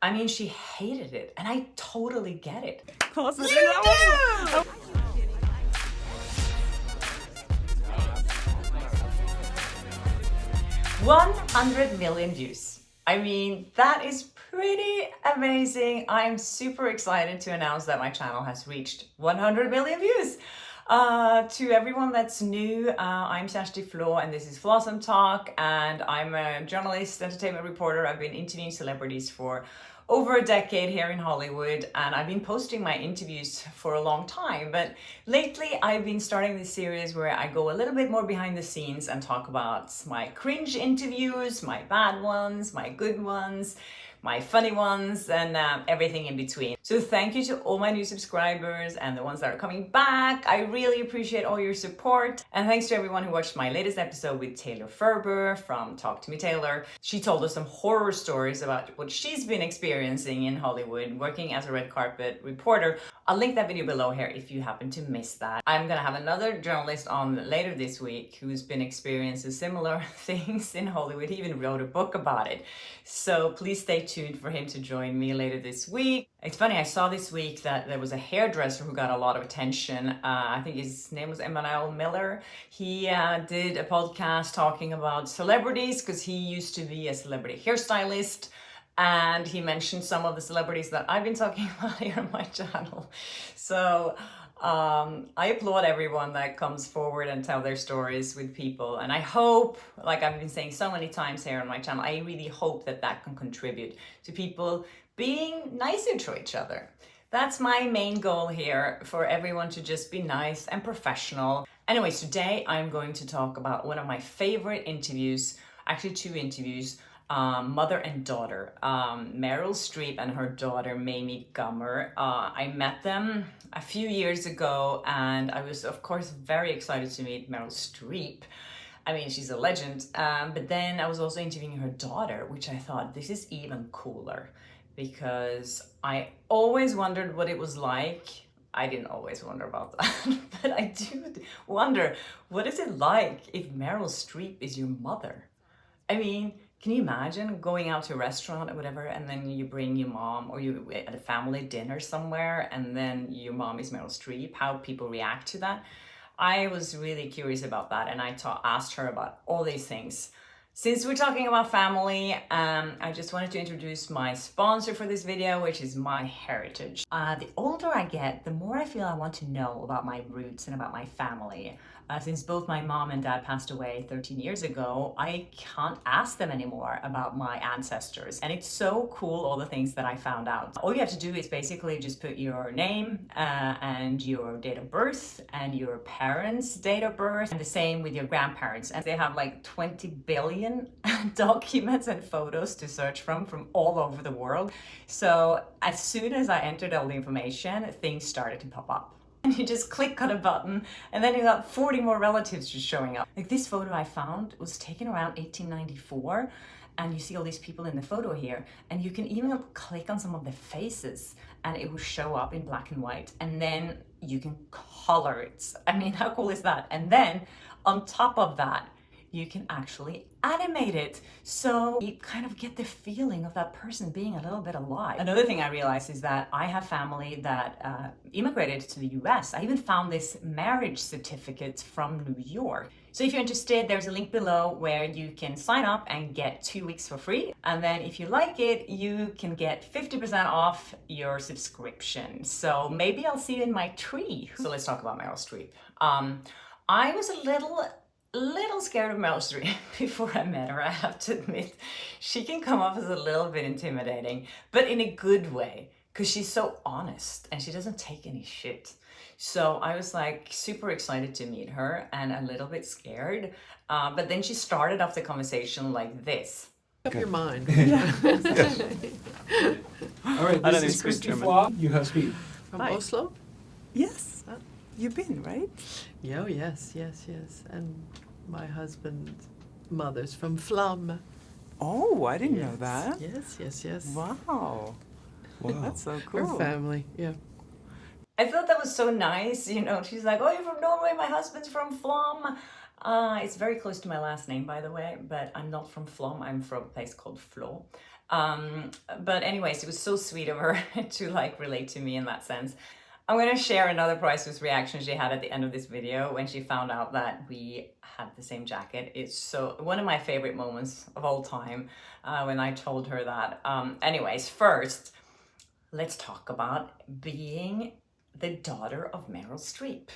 I mean, she hated it, and I totally get it. You do! 100 million views. I mean, that is pretty amazing. I'm super excited to announce that my channel has reached 100 million views. To everyone that's new, I'm Kjersti Flaa and this is Flawsome Talk, and I'm a journalist, entertainment reporter. I've been interviewing celebrities for over a decade here in Hollywood, and I've been posting my interviews for a long time, but lately I've been starting this series where I go a little bit more behind the scenes and talk about my cringe interviews, my bad ones, my good ones, my funny ones, and everything in between. So thank you to all my new subscribers and the ones that are coming back. I really appreciate all your support. And thanks to everyone who watched my latest episode with Taylor Ferber from Talk to Me Taylor. She told us some horror stories about what she's been experiencing in Hollywood working as a red carpet reporter. I'll link that video below here if you happen to miss that. I'm gonna have another journalist on later this week who's been experiencing similar things in Hollywood. He even wrote a book about it. So please stay tuned for him to join me later this week. It's funny, I saw this week that there was a hairdresser who got a lot of attention. I think his name was Emmanuel Miller. He did a podcast talking about celebrities because he used to be a celebrity hairstylist. And he mentioned some of the celebrities that I've been talking about here on my channel. So I applaud everyone that comes forward and tell their stories with people. And I hope, like I've been saying so many times here on my channel, I really hope that that can contribute to people being nicer to each other. That's my main goal here, for everyone to just be nice and professional. Anyways, today I'm going to talk about one of my favorite interviews, actually two interviews, mother and daughter, Meryl Streep and her daughter Mamie. I met them a few years ago, and I was of course very excited to meet Meryl Streep. I mean, she's a legend, but then I was also interviewing her daughter, which I thought, this is even cooler, because I always wondered what it was like. I didn't always wonder about that, but I do wonder, what is it like if Meryl Streep is your mother? I mean, can you imagine going out to a restaurant or whatever, and then you bring your mom, or you at a family dinner somewhere, and then your mom is Meryl Streep, how people react to that? I was really curious about that, and I asked her about all these things. Since we're talking about family, I just wanted to introduce my sponsor for this video, which is MyHeritage. The older I get, the more I feel I want to know about my roots and about my family. Since both my mom and dad passed away 13 years ago, I can't ask them anymore about my ancestors. And it's so cool, all the things that I found out. All you have to do is basically just put your name and your date of birth and your parents' date of birth, and the same with your grandparents. And they have like 20 billion documents and photos to search from all over the world. So as soon as I entered all the information, things started to pop up. And you just click on a button, and then you got 40 more relatives just showing up. Like this photo I found was taken around 1894, and you see all these people in the photo here, and you can even click on some of the faces and it will show up in black and white, and then you can color it. I mean, how cool is that? And then on top of that, you can actually animate it, so you kind of get the feeling of that person being a little bit alive. Another thing I realized is that I have family that immigrated to the US. I even found this marriage certificate from New York. So if you're interested, there's a link below where you can sign up and get 2 weeks for free. And then if you like it, you can get 50% off your subscription. So maybe I'll see you in my tree. So let's talk about Meryl Streep. I was a little scared of Meryl Streep before I met her, I have to admit. She can come off as a little bit intimidating, but in a good way, because she's so honest and she doesn't take any shit. So I was like super excited to meet her and a little bit scared, but then she started off the conversation like this. Up your mind. All right, this is Chrissy Flaa. You have speed. From Hi. Oslo? Yes, you've been, right? Yeah, yes. And my husband's mother's from Flaa. Oh, I didn't know Yes. that. Yes. Wow. Wow. That's so Her cool. family, yeah. I thought that was so nice, you know. She's like, oh, you're from Norway, my husband's from Flaa. It's very close to my last name, by the way, but I'm not from Flaa, I'm from a place called Flaa. But anyways, it was so sweet of her to like relate to me in that sense. I'm going to share another priceless reaction she had at the end of this video when she found out that we had the same jacket. It's so one of my favorite moments of all time when I told her that. Anyways, first, let's talk about being the daughter of Meryl Streep.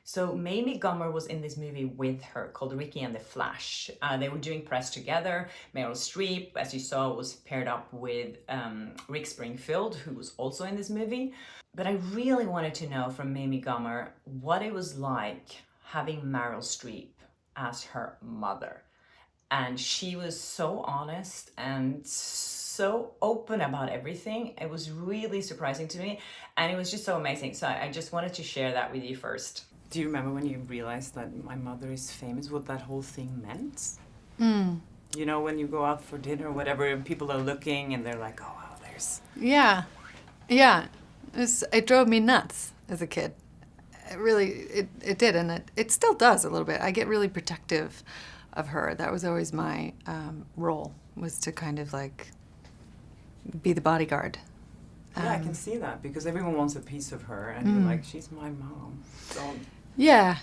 So Mamie Gummer was in this movie with her called Ricky and the Flash. They were doing press together. Meryl Streep, as you saw, was paired up with Rick Springfield, who was also in this movie. But I really wanted to know from Mamie Gummer what it was like having Meryl Streep as her mother. And she was so honest and so open about everything. It was really surprising to me. And it was just so amazing. So I just wanted to share that with you first. Do you remember when you realized that my mother is famous, what that whole thing meant? You know, when you go out for dinner or whatever, and people are looking and they're like, oh, wow, there's... Yeah. It drove me nuts as a kid. It did, and it still does a little bit. I get really protective of her. That was always my role, was to kind of like be the bodyguard. Yeah, I can see that, because everyone wants a piece of her, and you're like, she's my mom. Don't... Yeah,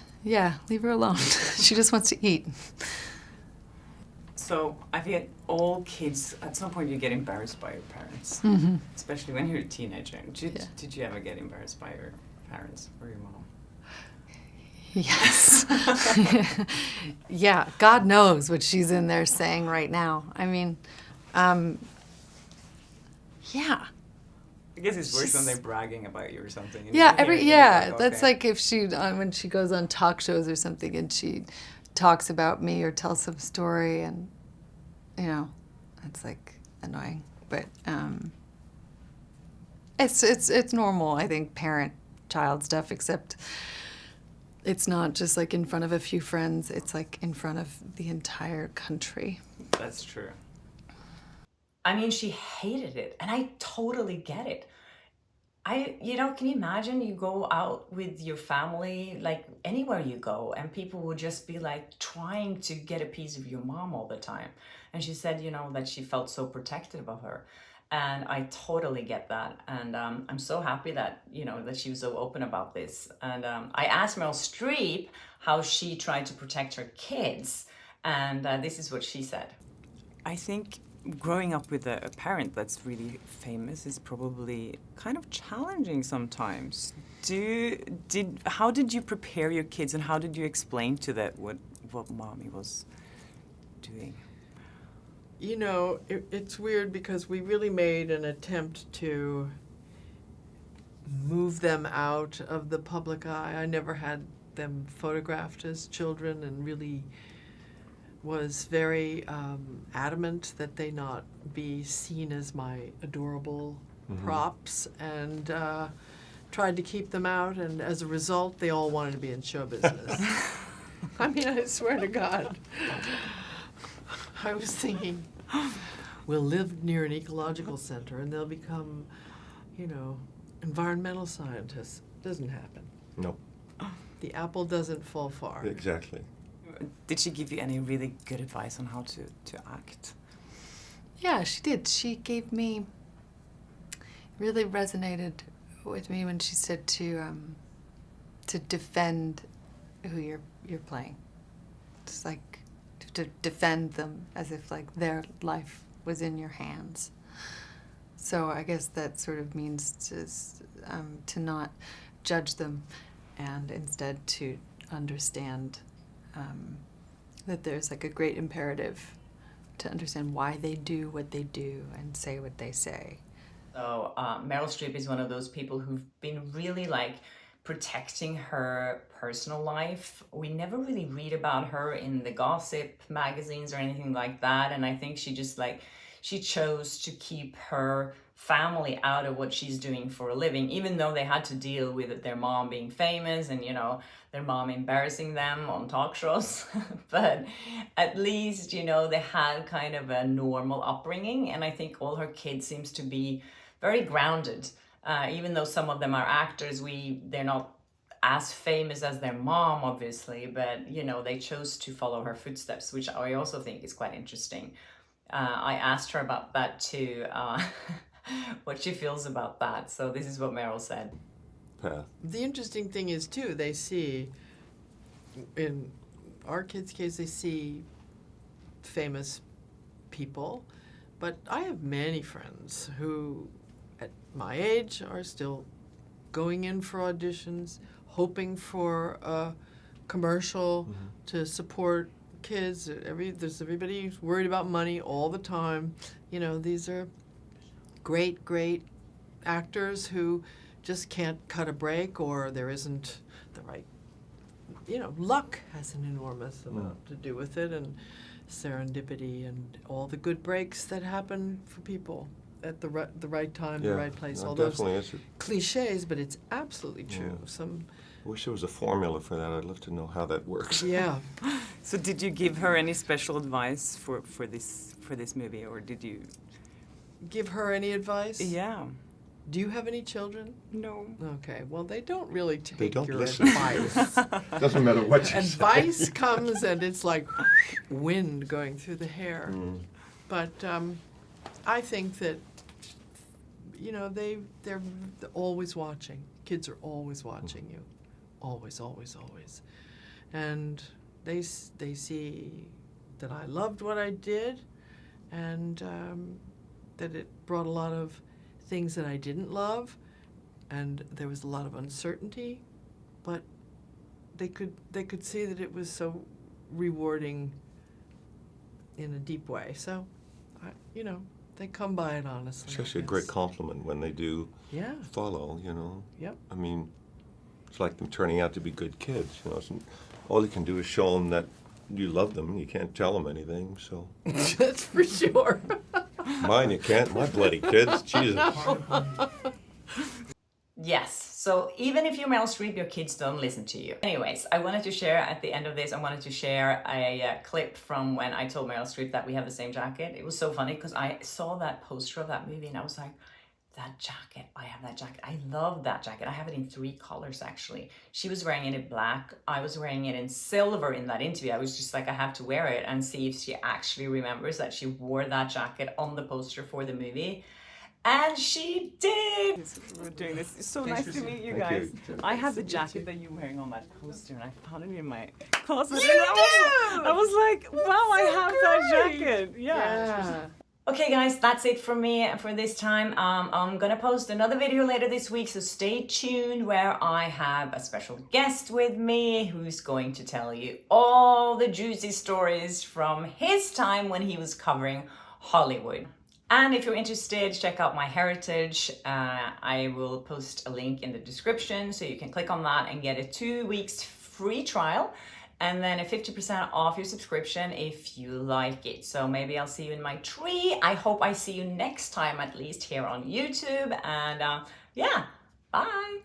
leave her alone. She just wants to eat. So I think all kids, at some point you get embarrassed by your parents, especially when you're a teenager. Did you ever get embarrassed by your parents or your mom? Yes. Yeah, God knows what she's in there saying right now. I mean, yeah. I guess it's worse when they're bragging about you or something. Yeah, like, that's okay. like if she, when she goes on talk shows or something and she talks about me or tells some story, and, you know, it's like annoying. But it's normal, I think, parent-child stuff, except it's not just like in front of a few friends, it's like in front of the entire country. That's true. I mean, she hated it, and I totally get it. Can you imagine you go out with your family, like anywhere you go, and people would just be like trying to get a piece of your mom all the time. And she said, that she felt so protective of her. And I totally get that. And I'm so happy that, that she was so open about this. And I asked Meryl Streep how she tried to protect her kids. And this is what she said. I think growing up with a parent that's really famous is probably kind of challenging sometimes. How did you prepare your kids, and how did you explain to them what Mommy was doing? It's weird because we really made an attempt to move them out of the public eye. I never had them photographed as children, and really was very adamant that they not be seen as my adorable props, and tried to keep them out, and as a result they all wanted to be in show business. I mean, I swear to God. I was thinking, we'll live near an ecological center and they'll become, environmental scientists. Doesn't happen. No. The apple doesn't fall far. Exactly. Did she give you any really good advice on how to act? Yeah, she did. She gave me, really resonated with me when she said to defend who you're playing. It's like to defend them as if like their life was in your hands. So I guess that sort of means to not judge them, and instead to understand that there's like a great imperative to understand why they do what they do and say what they say. So Meryl Streep is one of those people who've been really like protecting her personal life. We never really read about her in the gossip magazines or anything like that. And I think she chose to keep her family out of what she's doing for a living, even though they had to deal with their mom being famous and, their mom embarrassing them on talk shows. But at least, they had kind of a normal upbringing. And I think all her kids seems to be very grounded. Even though some of them are actors, they're not as famous as their mom, obviously, but, they chose to follow her footsteps, which I also think is quite interesting. I asked her about that too, what she feels about that. So this is what Meryl said. Path. The interesting thing is, too, they see, in our kids' case, they see famous people, but I have many friends who, at my age, are still going in for auditions, hoping for a commercial to support kids. There's everybody who's worried about money all the time. You know, these are great, great actors who just can't cut a break, or there isn't the right, you know, luck has an enormous amount to do with it, and serendipity and all the good breaks that happen for people at the right time, the right place. No, All those definitely is. cliches, but it's absolutely true. I wish there was a formula for that. I'd love to know how that works. Yeah. So did you give her any special advice for this movie, or did you? Give her any advice? Yeah. Do you have any children? No. Okay, well, they don't really take They don't your listen. advice. Doesn't matter what you say. Advice comes and it's like wind going through the hair. But I think that, you know, they're always watching. Kids are always watching you. Always, always, always. And they see that I loved what I did, and that it brought a lot of things that I didn't love, and there was a lot of uncertainty, but they could see that it was so rewarding in a deep way. So, you know, they come by it honestly. It's actually a great compliment when they do follow, you know. Yep. I mean, it's like them turning out to be good kids, you know. All you can do is show them that you love them. You can't tell them anything, so. That's for sure. Mine, you can't. My bloody kids, Jesus. Yes, so even if you're Meryl Streep, your kids don't listen to you. Anyways, I wanted to share at the end of this, I wanted to share a clip from when I told Meryl Streep that we have the same jacket. It was so funny because I saw that poster of that movie and I was like, that jacket, I have that jacket. I love that jacket. I have it in 3 colors actually. She was wearing it in black. I was wearing it in silver in that interview. I was just like, I have to wear it and see if she actually remembers that she wore that jacket on the poster for the movie. And she did! We're doing this. It's so nice to meet you guys. I have the jacket that you're wearing on that poster, and I found it in my closet. I was like, wow, I have that jacket. Yeah. Okay guys, that's it from me for this time. I'm gonna post another video later this week, so stay tuned, where I have a special guest with me who's going to tell you all the juicy stories from his time when he was covering Hollywood. And if you're interested, check out my heritage. I will post a link in the description so you can click on that and get a 2 weeks free trial, and then a 50% off your subscription if you like it. So maybe I'll see you in my tree. I hope I see you next time, at least here on YouTube. And yeah, bye.